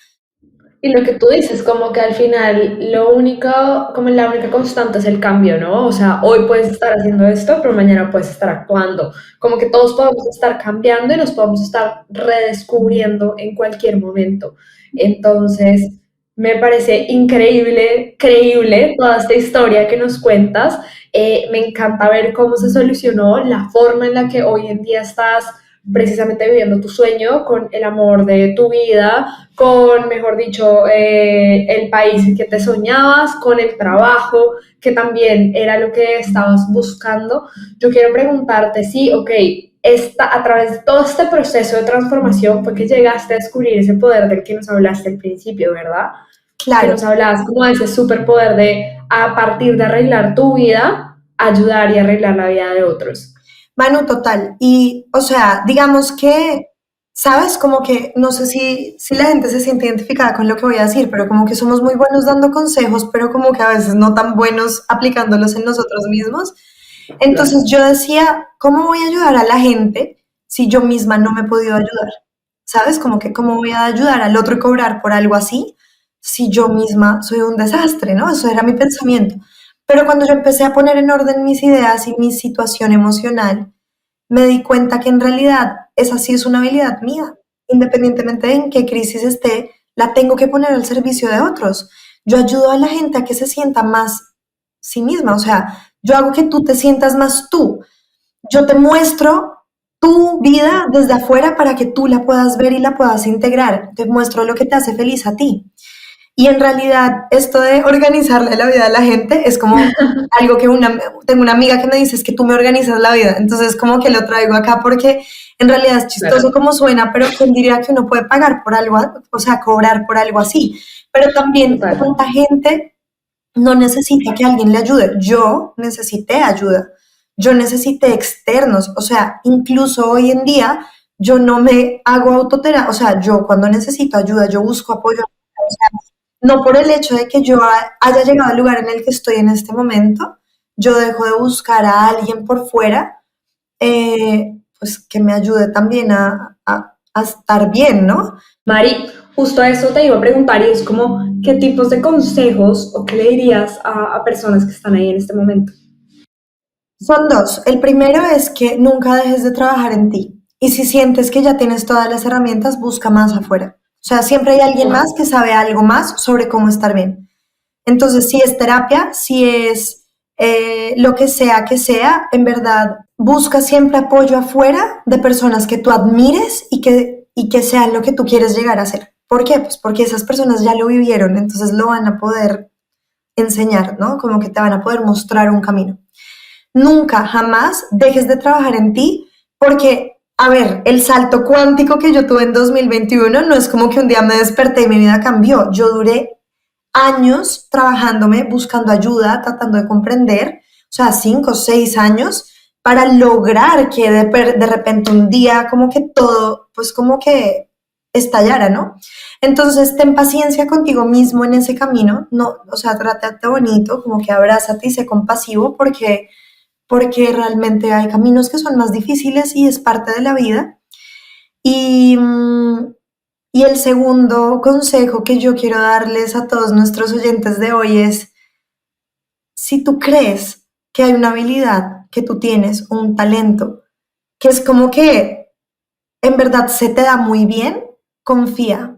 Y lo que tú dices, como que al final lo único, como la única constante es el cambio, ¿no? O sea, hoy puedes estar haciendo esto, pero mañana puedes estar actuando. Como que todos podemos estar cambiando y nos podemos estar redescubriendo en cualquier momento. Entonces, me parece increíble, creíble toda esta historia que nos cuentas. Me encanta ver cómo se solucionó la forma en la que hoy en día estás precisamente viviendo tu sueño con el amor de tu vida, con, mejor dicho, el país que te soñabas, con el trabajo, que también era lo que estabas buscando. Yo quiero preguntarte si, ok, a través de todo este proceso de transformación fue que llegaste a descubrir ese poder del que nos hablaste al principio, ¿verdad? Que Claro, nos hablabas como de ese superpoder de, a partir de arreglar tu vida, ayudar y arreglar la vida de otros. Manu, total. Y, o sea, digamos que, ¿sabes? Como que, no sé si la gente se siente identificada con lo que voy a decir, pero como que somos muy buenos dando consejos, pero como que a veces no tan buenos aplicándolos en nosotros mismos. Claro. Entonces yo decía, ¿cómo voy a ayudar a la gente si yo misma no me he podido ayudar? ¿Sabes? Como que, ¿cómo voy a ayudar al otro y cobrar por algo así si yo misma soy un desastre, ¿no? Eso era mi pensamiento. Pero cuando yo empecé a poner en orden mis ideas y mi situación emocional, me di cuenta que en realidad esa sí es una habilidad mía. Independientemente de en qué crisis esté, la tengo que poner al servicio de otros. Yo ayudo a la gente a que se sienta más sí misma, o sea, yo hago que tú te sientas más tú. Yo te muestro tu vida desde afuera para que tú la puedas ver y la puedas integrar. Te muestro lo que te hace feliz a ti. Y en realidad, esto de organizarle la vida a la gente es como algo que tengo una amiga que me dice, es que tú me organizas la vida. Entonces, como que lo traigo acá porque en realidad es chistoso Claro. como suena, pero ¿quién diría que uno puede pagar por algo, o sea, cobrar por algo así? Pero también, Total. ¿cuánta gente no necesita que alguien le ayude? Yo necesité ayuda. Yo necesité externos. O sea, incluso hoy en día, yo no me hago autoterapia. O sea, yo cuando necesito ayuda, yo busco apoyo. O sea, no por el hecho de que yo haya llegado al lugar en el que estoy en este momento, yo dejo de buscar a alguien por fuera, pues que me ayude también a estar bien, ¿no? Mari, justo a eso te iba a preguntar y es como, ¿qué tipos de consejos o qué le dirías a personas que están ahí en este momento? Son dos. El primero es que nunca dejes de trabajar en ti. Y si sientes que ya tienes todas las herramientas, busca más afuera. O sea, siempre hay alguien más que sabe algo más sobre cómo estar bien. Entonces, si es terapia, si es lo que sea, en verdad, busca siempre apoyo afuera de personas que tú admires y que sean lo que tú quieres llegar a ser. ¿Por qué? Pues porque esas personas ya lo vivieron, entonces lo van a poder enseñar, ¿no? Como que te van a poder mostrar un camino. Nunca, jamás dejes de trabajar en ti porque, a ver, el salto cuántico que yo tuve en 2021 no es como que un día me desperté y mi vida cambió. Yo duré años trabajándome, buscando ayuda, tratando de comprender, o sea, 5 o 6 años para lograr que de repente un día como que todo, pues como que estallara, ¿no? Entonces, ten paciencia contigo mismo en ese camino, no, o sea, trátate bonito, como que abrázate y sé compasivo porque realmente hay caminos que son más difíciles y es parte de la vida. Y, y el segundo consejo que yo quiero darles a todos nuestros oyentes de hoy es, si tú crees que hay una habilidad que tú tienes, un talento, que es como que en verdad se te da muy bien, confía.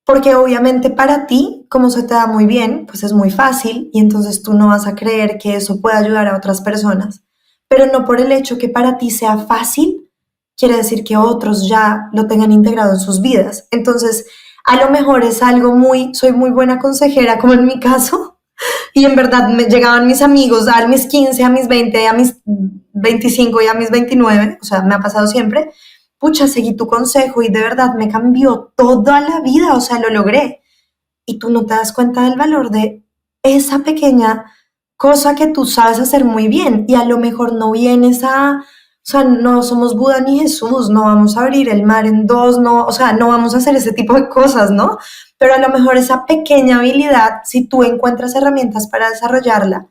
Porque obviamente para ti, como se te da muy bien, pues es muy fácil y entonces tú no vas a creer que eso pueda ayudar a otras personas. Pero no por el hecho que para ti sea fácil, quiere decir que otros ya lo tengan integrado en sus vidas. Entonces, a lo mejor es algo soy muy buena consejera, como en mi caso, y en verdad me llegaban mis amigos a mis 15, a mis 20, a mis 25 y a mis 29, o sea, me ha pasado siempre, pucha, seguí tu consejo y de verdad me cambió toda la vida, o sea, lo logré. Y tú no te das cuenta del valor de esa pequeña cosa que tú sabes hacer muy bien y a lo mejor no vienes a, o sea, no somos Buda ni Jesús, no vamos a abrir el mar en dos, no, o sea, no vamos a hacer ese tipo de cosas, ¿no? Pero a lo mejor esa pequeña habilidad, si tú encuentras herramientas para desarrollarla,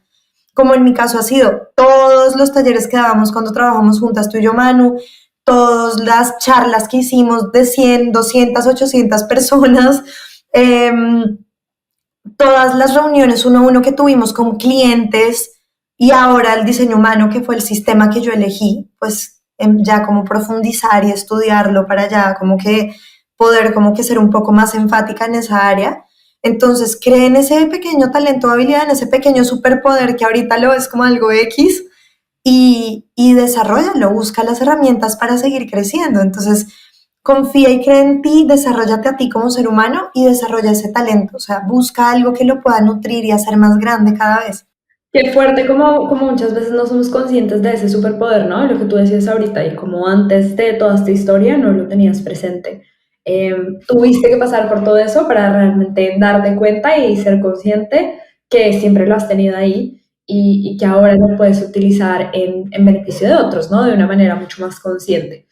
como en mi caso ha sido, todos los talleres que dábamos cuando trabajamos juntas, tú y yo, Manu, todas las charlas que hicimos de 100, 200, 800 personas, eh, todas las reuniones uno a uno que tuvimos con clientes y ahora el diseño humano, que fue el sistema que yo elegí, pues ya como profundizar y estudiarlo para ya como que poder como que ser un poco más enfática en esa área. Entonces creen ese pequeño talento o habilidad, en ese pequeño superpoder que ahorita lo ves como algo X y desarrollalo, busca las herramientas para seguir creciendo. Entonces confía y cree en ti, desarróllate a ti como ser humano y desarrolla ese talento. O sea, busca algo que lo pueda nutrir y hacer más grande cada vez. Qué fuerte como muchas veces no somos conscientes de ese superpoder, ¿no? Lo que tú decías ahorita y como antes de toda esta historia no lo tenías presente. Tuviste que pasar por todo eso para realmente darte cuenta y ser consciente que siempre lo has tenido ahí y que ahora lo puedes utilizar en beneficio de otros, ¿no? De una manera mucho más consciente.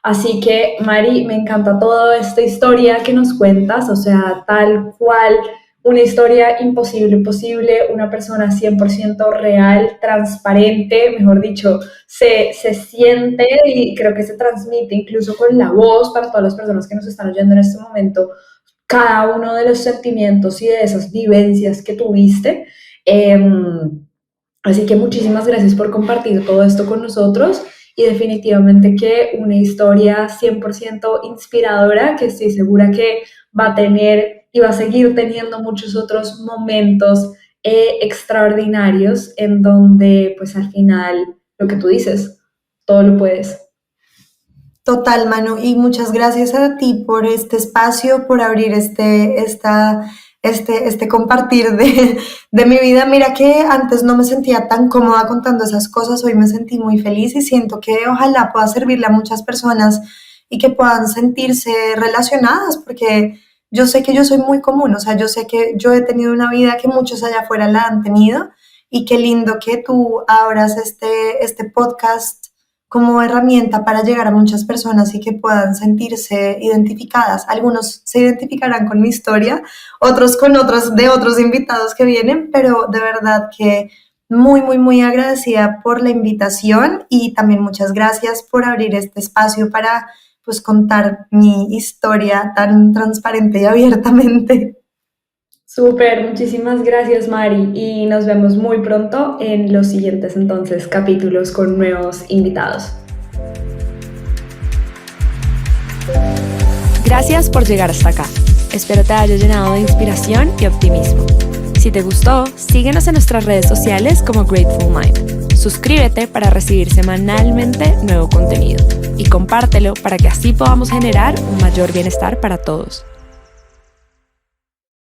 Así que, Mari, me encanta toda esta historia que nos cuentas, o sea, tal cual, una historia imposible, posible, una persona 100% real, transparente, mejor dicho, se siente y creo que se transmite incluso con la voz para todas las personas que nos están oyendo en este momento, cada uno de los sentimientos y de esas vivencias que tuviste. Así que muchísimas gracias por compartir todo esto con nosotros y definitivamente que una historia 100% inspiradora que estoy segura que va a tener y va a seguir teniendo muchos otros momentos extraordinarios en donde pues al final lo que tú dices, todo lo puedes. Total, Manu, y muchas gracias a ti por este espacio, por abrir este compartir de mi vida. Mira que antes no me sentía tan cómoda contando esas cosas, hoy me sentí muy feliz y siento que ojalá pueda servirle a muchas personas y que puedan sentirse relacionadas, porque yo sé que yo soy muy común, o sea, yo sé que yo he tenido una vida que muchos allá afuera la han tenido y qué lindo que tú abras este podcast como herramienta para llegar a muchas personas y que puedan sentirse identificadas. Algunos se identificarán con mi historia, otros con otros de otros invitados que vienen, pero de verdad que muy, muy, muy agradecida por la invitación y también muchas gracias por abrir este espacio para pues contar mi historia tan transparente y abiertamente. Súper, muchísimas gracias Mari y nos vemos muy pronto en los siguientes entonces capítulos con nuevos invitados. Gracias por llegar hasta acá. Espero te haya llenado de inspiración y optimismo. Si te gustó, síguenos en nuestras redes sociales como Grateful Mind. Suscríbete para recibir semanalmente nuevo contenido y compártelo para que así podamos generar un mayor bienestar para todos.